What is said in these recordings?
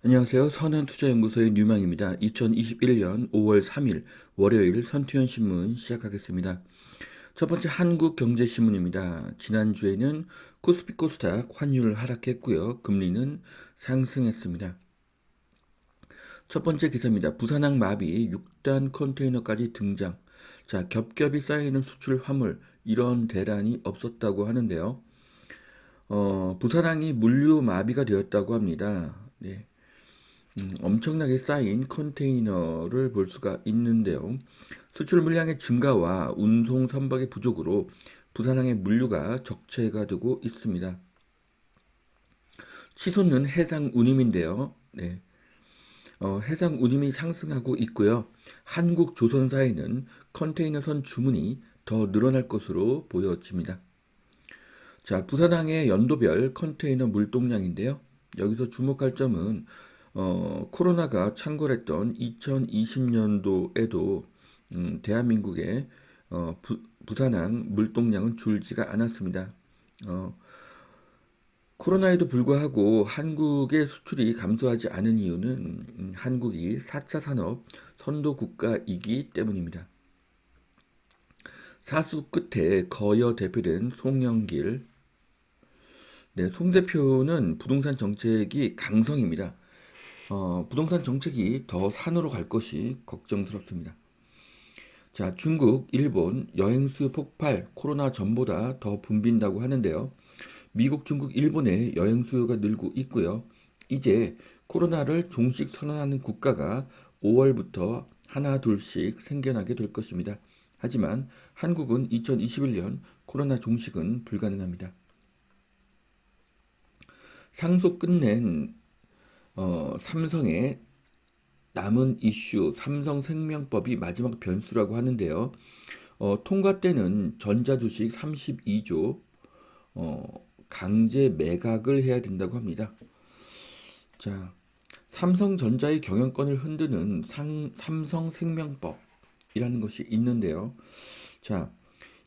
안녕하세요. 선한투자연구소의 뉴망입니다. 2021년 5월 3일 월요일 선투연신문 시작하겠습니다. 첫 번째 한국경제신문입니다. 지난주에는 코스피 코스닥 환율 하락했고요. 금리는 상승했습니다. 첫 번째 기사입니다. 부산항 마비 6단 컨테이너까지 등장. 자, 겹겹이 쌓이는 수출 화물 이런 대란이 없었다고 하는데요. 부산항이 물류 마비가 되었다고 합니다. 네. 엄청나게 쌓인 컨테이너를 볼 수가 있는데요. 수출 물량의 증가와 운송 선박의 부족으로 부산항의 물류가 적체가 되고 있습니다. 치솟는 해상 운임인데요. 네. 해상 운임이 상승하고 있고요. 한국 조선사에는 컨테이너선 주문이 더 늘어날 것으로 보여집니다. 자, 부산항의 연도별 컨테이너 물동량인데요. 여기서 주목할 점은 코로나가 창궐했던 2020년도에도 대한민국의 부산항 물동량은 줄지가 않았습니다. 어, 코로나에도 불구하고 한국의 수출이 감소하지 않은 이유는 한국이 4차 산업 선도 국가이기 때문입니다. 사수 끝에 거여 대표된 송영길, 네, 송 대표는 부동산 정책이 강성입니다. 부동산 정책이 더 산으로 갈 것이 걱정스럽습니다. 자, 중국, 일본 여행 수요 폭발, 코로나 전보다 더 붐빈다고 하는데요. 미국, 중국, 일본의 여행 수요가 늘고 있고요. 이제 코로나를 종식 선언하는 국가가 5월부터 하나 둘씩 생겨나게 될 것입니다. 하지만 한국은 2021년 코로나 종식은 불가능합니다. 상속 끝낸 삼성의 남은 이슈 삼성생명법이 마지막 변수라고 하는데요. 통과 때는 전자주식 32조 강제 매각을 해야 된다고 합니다. 자, 삼성전자의 경영권을 흔드는 삼성생명법이라는 것이 있는데요. 자,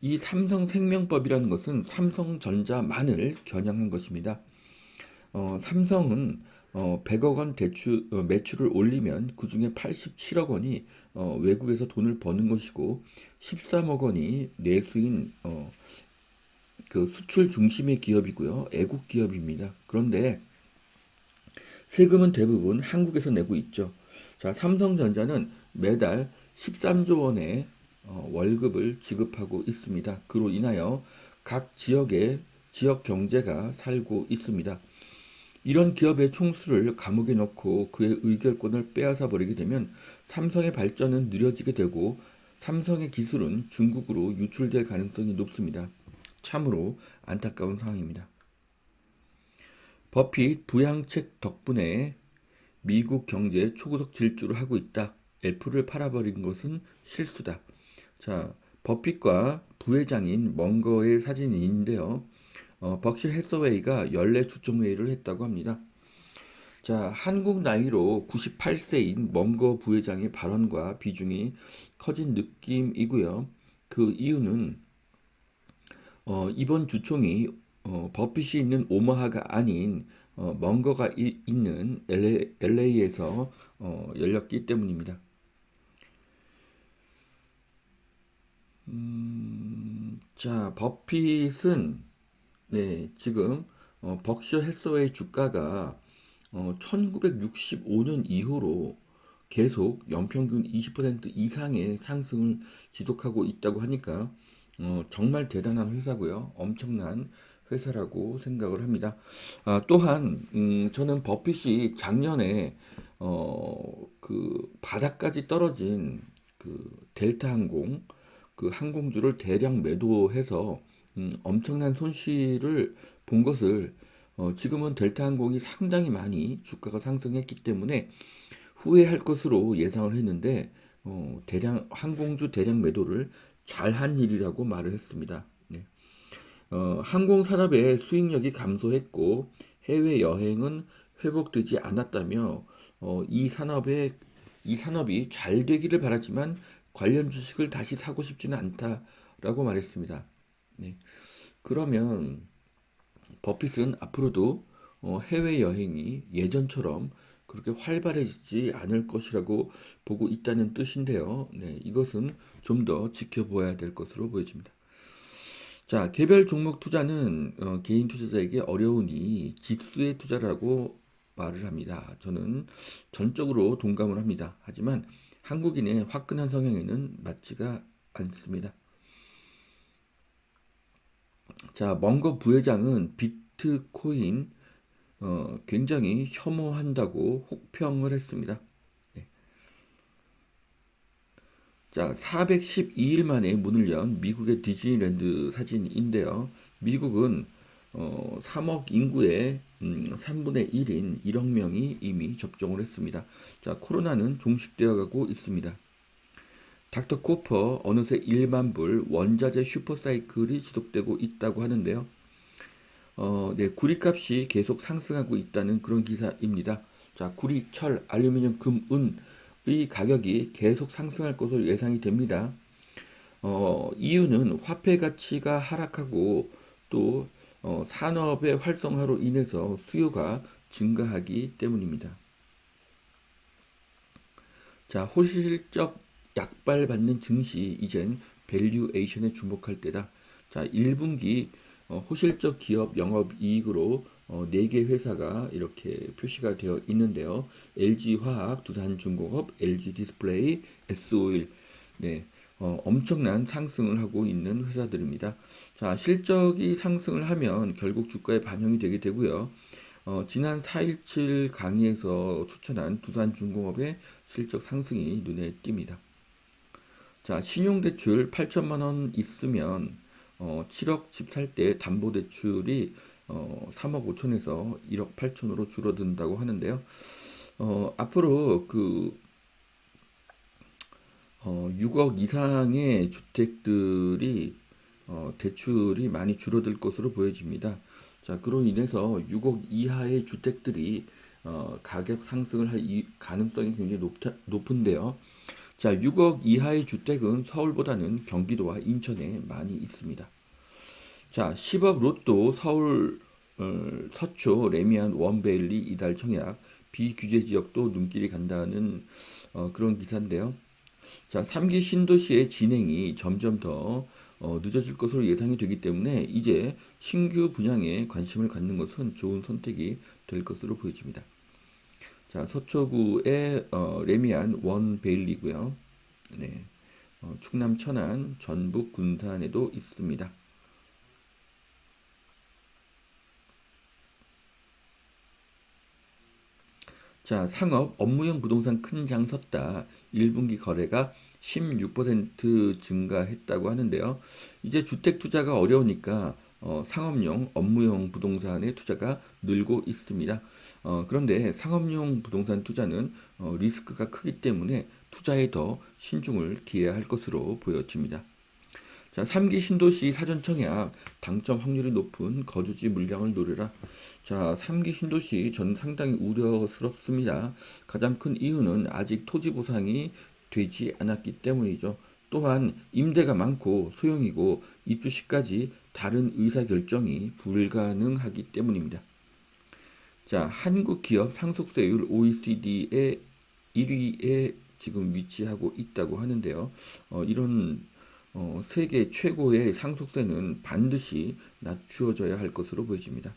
이 삼성생명법이라는 것은 삼성전자만을 겨냥한 것입니다. 삼성은 100억 원 매출을 올리면 그 중에 87억 원이 외국에서 돈을 버는 것이고 13억 원이 내수인 그 수출 중심의 기업이고요. 애국 기업입니다. 그런데 세금은 대부분 한국에서 내고 있죠. 자, 삼성전자는 매달 13조 원의 월급을 지급하고 있습니다. 그로 인하여 각 지역의 지역 경제가 살고 있습니다. 이런 기업의 총수를 감옥에 넣고 그의 의결권을 빼앗아 버리게 되면 삼성의 발전은 느려지게 되고 삼성의 기술은 중국으로 유출될 가능성이 높습니다. 참으로 안타까운 상황입니다. 버핏 부양책 덕분에 미국 경제 초고속 질주를 하고 있다. 애플을 팔아버린 것은 실수다. 자, 버핏과 부회장인 멍거의 사진인데요. 벅시 해서웨이가 연례 추천회의를 했다고 합니다. 자, 한국 나이로 98세인 멍거 부회장의 발언과 비중이 커진 느낌이고요. 그 이유는 이번 주총이 버핏이 있는 오마하가 아닌 멍거가 있는 LA에서 열렸기 때문입니다. 자, 버핏은 네, 지금 벅셔 해서웨이 주가가 1965년 이후로 계속 연평균 20% 이상의 상승을 지속하고 있다고 하니까 정말 대단한 회사고요. 엄청난 회사라고 생각을 합니다. 또한 저는 버핏이 작년에 그 바닥까지 떨어진 그 델타 항공 그 항공주를 대량 매도해서 엄청난 손실을 본 것을 지금은 델타 항공이 상당히 많이 주가가 상승했기 때문에 후회할 것으로 예상을 했는데 대량 항공주 대량 매도를 잘한 일이라고 말을 했습니다. 네. 항공 산업의 수익력이 감소했고 해외 여행은 회복되지 않았다며 이 산업이 잘 되기를 바라지만 관련 주식을 다시 사고 싶지는 않다라고 말했습니다. 네. 그러면 버핏은 앞으로도 해외 여행이 예전처럼 그렇게 활발해지지 않을 것이라고 보고 있다는 뜻인데요. 네, 이것은 좀 더 지켜봐야 될 것으로 보여집니다. 자, 개별 종목 투자는 개인 투자자에게 어려우니 지수의 투자라고 말을 합니다. 저는 전적으로 동감을 합니다. 하지만 한국인의 화끈한 성향에는 맞지가 않습니다. 자, 멍거 부회장은 비트코인 굉장히 혐오한다고 혹평을 했습니다. 네. 자, 412일 만에 문을 연 미국의 디즈니랜드 사진인데요. 미국은 3억 인구의 3분의 1인 1억 명이 이미 접종을 했습니다. 자, 코로나는 종식되어 가고 있습니다. 닥터 코퍼 어느새 1만 불 원자재 슈퍼사이클이 지속되고 있다고 하는데요. 네, 구리값이 계속 상승하고 있다는 그런 기사입니다. 자, 구리, 철, 알루미늄, 금, 은의 가격이 계속 상승할 것으로 예상이 됩니다. 이유는 화폐 가치가 하락하고 또 산업의 활성화로 인해서 수요가 증가하기 때문입니다. 자, 호실적 약발받는 증시 이젠 밸류에이션에 주목할 때다. 자, 1분기 호실적 기업 영업이익으로 4개 회사가 이렇게 표시가 되어 있는데요. LG화학, 두산중공업, LG디스플레이, S오일. 네, 엄청난 상승을 하고 있는 회사들입니다. 자, 실적이 상승을 하면 결국 주가에 반영이 되게 되고요. 지난 4.17 강의에서 추천한 두산중공업의 실적 상승이 눈에 띕니다. 자, 신용대출 8천만 원 있으면 7억 집 살 때 담보대출이 3억 5천에서 1억 8천으로 줄어든다고 하는데요. 앞으로 6억 이상의 주택들이 대출이 많이 줄어들 것으로 보여집니다. 자, 그로 인해서 6억 이하의 주택들이 가격 상승을 할 가능성이 굉장히 높은데요. 자, 6억 이하의 주택은 서울보다는 경기도와 인천에 많이 있습니다. 자, 10억 로또 서울 서초 레미안 원베일리 이달 청약 비규제 지역도 눈길이 간다는 그런 기사인데요. 자, 3기 신도시의 진행이 점점 더 늦어질 것으로 예상이 되기 때문에 이제 신규 분양에 관심을 갖는 것은 좋은 선택이 될 것으로 보여집니다. 자, 서초구의 레미안 원베일리고요. 네, 충남 천안, 전북 군산에도 있습니다. 자, 상업 업무용 부동산 큰 장 섰다. 1분기 거래가 16% 증가했다고 하는데요. 이제 주택 투자가 어려우니까 상업용, 업무용 부동산의 투자가 늘고 있습니다. 그런데 상업용 부동산 투자는 리스크가 크기 때문에 투자에 더 신중을 기해야 할 것으로 보여집니다. 자, 3기 신도시 사전 청약 당첨 확률이 높은 거주지 물량을 노려라. 자, 3기 신도시 전 상당히 우려스럽습니다. 가장 큰 이유는 아직 토지 보상이 되지 않았기 때문이죠. 또한 임대가 많고 소형이고 입주 시까지 다른 의사 결정이 불가능하기 때문입니다. 자, 한국 기업 상속세율 OECD의 1위에 지금 위치하고 있다고 하는데요. 이런 세계 최고의 상속세는 반드시 낮추어져야 할 것으로 보여집니다.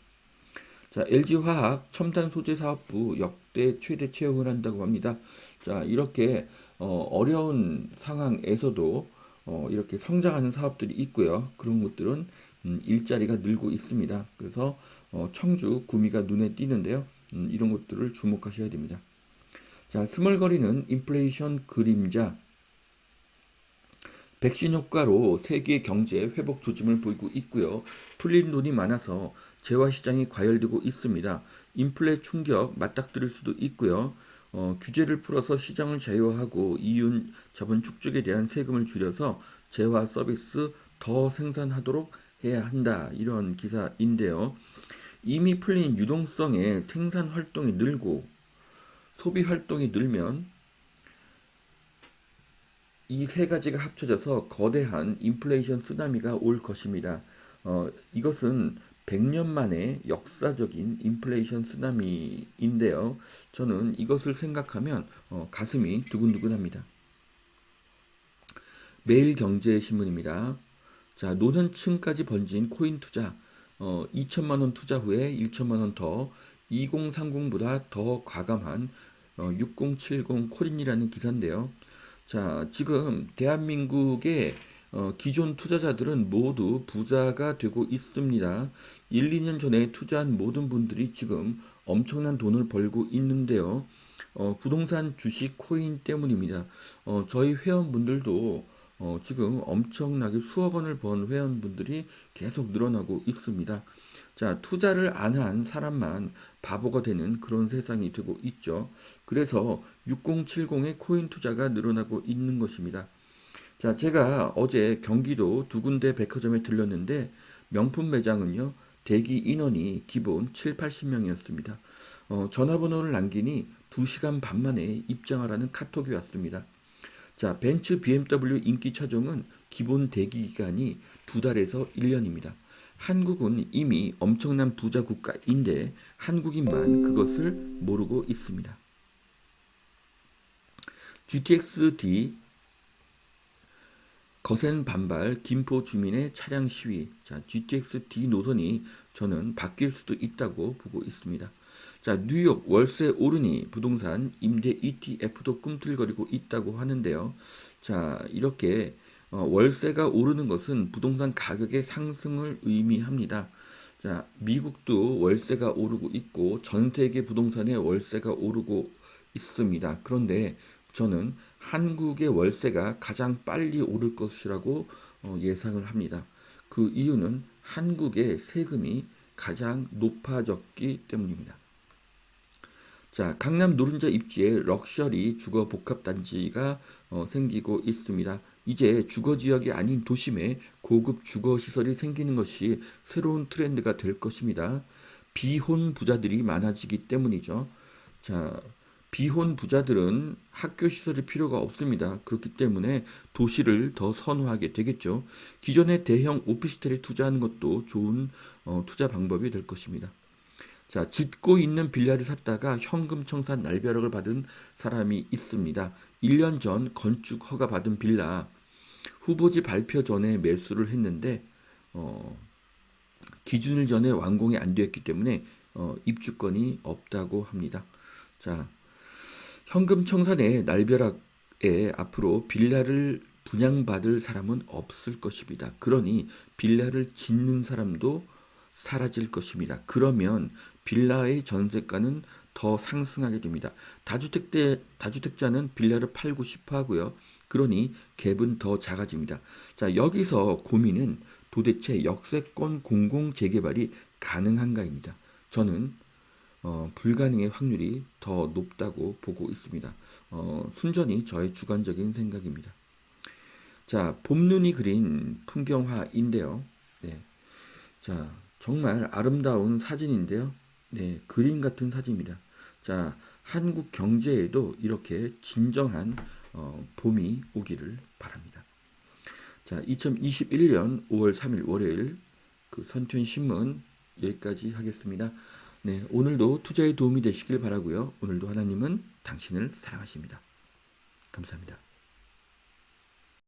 자, LG화학 첨단 소재 사업부 역대 최대 채용을 한다고 합니다. 자, 이렇게 어려운 상황에서도 이렇게 성장하는 사업들이 있고요. 그런 것들은 일자리가 늘고 있습니다. 그래서 청주, 구미가 눈에 띄는데요. 이런 것들을 주목하셔야 됩니다. 자, 스멀거리는 인플레이션 그림자. 백신 효과로 세계 경제 회복 조짐을 보이고 있고요. 풀린 돈이 많아서 재화 시장이 과열되고 있습니다. 인플레 충격 맞닥뜨릴 수도 있고요. 규제를 풀어서 시장을 자유화하고 이윤 자본 축적에 대한 세금을 줄여서 재화 서비스 더 생산하도록 해야 한다. 이런 기사인데요. 이미 풀린 유동성의 생산 활동이 늘고 소비 활동이 늘면 이 세 가지가 합쳐져서 거대한 인플레이션 쓰나미가 올 것입니다. 이것은 100년 만에 역사적인 인플레이션 쓰나미인데요. 저는 이것을 생각하면 가슴이 두근두근합니다. 매일경제신문입니다. 자, 노년층까지 번진 코인 투자, 2천만 원 투자 후에 1천만 원 더, 2030보다 더 과감한 6070 코린이라는 기사인데요. 자, 지금 대한민국의 기존 투자자들은 모두 부자가 되고 있습니다. 1, 2년 전에 투자한 모든 분들이 지금 엄청난 돈을 벌고 있는데요. 부동산, 주식, 코인 때문입니다. 저희 회원분들도 지금 엄청나게 수억 원을 번 회원분들이 계속 늘어나고 있습니다. 자, 투자를 안 한 사람만 바보가 되는 그런 세상이 되고 있죠. 그래서 6070의 코인 투자가 늘어나고 있는 것입니다. 자, 제가 어제 경기도 두 군데 백화점에 들렸는데 명품 매장은요, 대기 인원이 기본 7, 80명이었습니다. 전화번호를 남기니 2시간 반 만에 입장하라는 카톡이 왔습니다. 자, 벤츠 BMW 인기 차종은 기본 대기 기간이 2달에서 1년입니다. 한국은 이미 엄청난 부자 국가인데 한국인만 그것을 모르고 있습니다. GTX-D 거센 반발, 김포 주민의 차량 시위. 자, GTX-D 노선이 저는 바뀔 수도 있다고 보고 있습니다. 자, 뉴욕 월세 오르니 부동산 임대 ETF도 꿈틀거리고 있다고 하는데요. 자, 이렇게 월세가 오르는 것은 부동산 가격의 상승을 의미합니다. 자, 미국도 월세가 오르고 있고 전 세계 부동산의 월세가 오르고 있습니다. 그런데 저는 한국의 월세가 가장 빨리 오를 것이라고 예상을 합니다. 그 이유는 한국의 세금이 가장 높아졌기 때문입니다. 자, 강남 노른자 입지에 럭셔리 주거 복합 단지가 생기고 있습니다. 이제 주거 지역이 아닌 도심에 고급 주거 시설이 생기는 것이 새로운 트렌드가 될 것입니다. 비혼 부자들이 많아지기 때문이죠. 자, 비혼 부자들은 학교 시설이 필요가 없습니다. 그렇기 때문에 도시를 더 선호하게 되겠죠. 기존의 대형 오피스텔에 투자하는 것도 좋은 투자 방법이 될 것입니다. 자, 짓고 있는 빌라를 샀다가 현금 청산 날벼락을 받은 사람이 있습니다. 1년 전 건축 허가 받은 빌라 후보지 발표 전에 매수를 했는데 기준일 전에 완공이 안 되었기 때문에 입주권이 없다고 합니다. 자, 현금 청산의 날벼락에 앞으로 빌라를 분양받을 사람은 없을 것입니다. 그러니 빌라를 짓는 사람도 사라질 것입니다. 그러면 빌라의 전세가는 더 상승하게 됩니다. 다주택자는 빌라를 팔고 싶어 하고요. 그러니 갭은 더 작아집니다. 자, 여기서 고민은 도대체 역세권 공공 재개발이 가능한가입니다. 저는 불가능의 확률이 더 높다고 보고 있습니다. 순전히 저의 주관적인 생각입니다. 자, 봄눈이 그린 풍경화인데요. 네. 자, 정말 아름다운 사진인데요. 네, 그림 같은 사진입니다. 자, 한국 경제에도 이렇게 진정한 봄이 오기를 바랍니다. 자, 2021년 5월 3일 월요일 그 선트인 신문 여기까지 하겠습니다. 네, 오늘도 투자에 도움이 되시길 바라고요. 오늘도 하나님은 당신을 사랑하십니다. 감사합니다.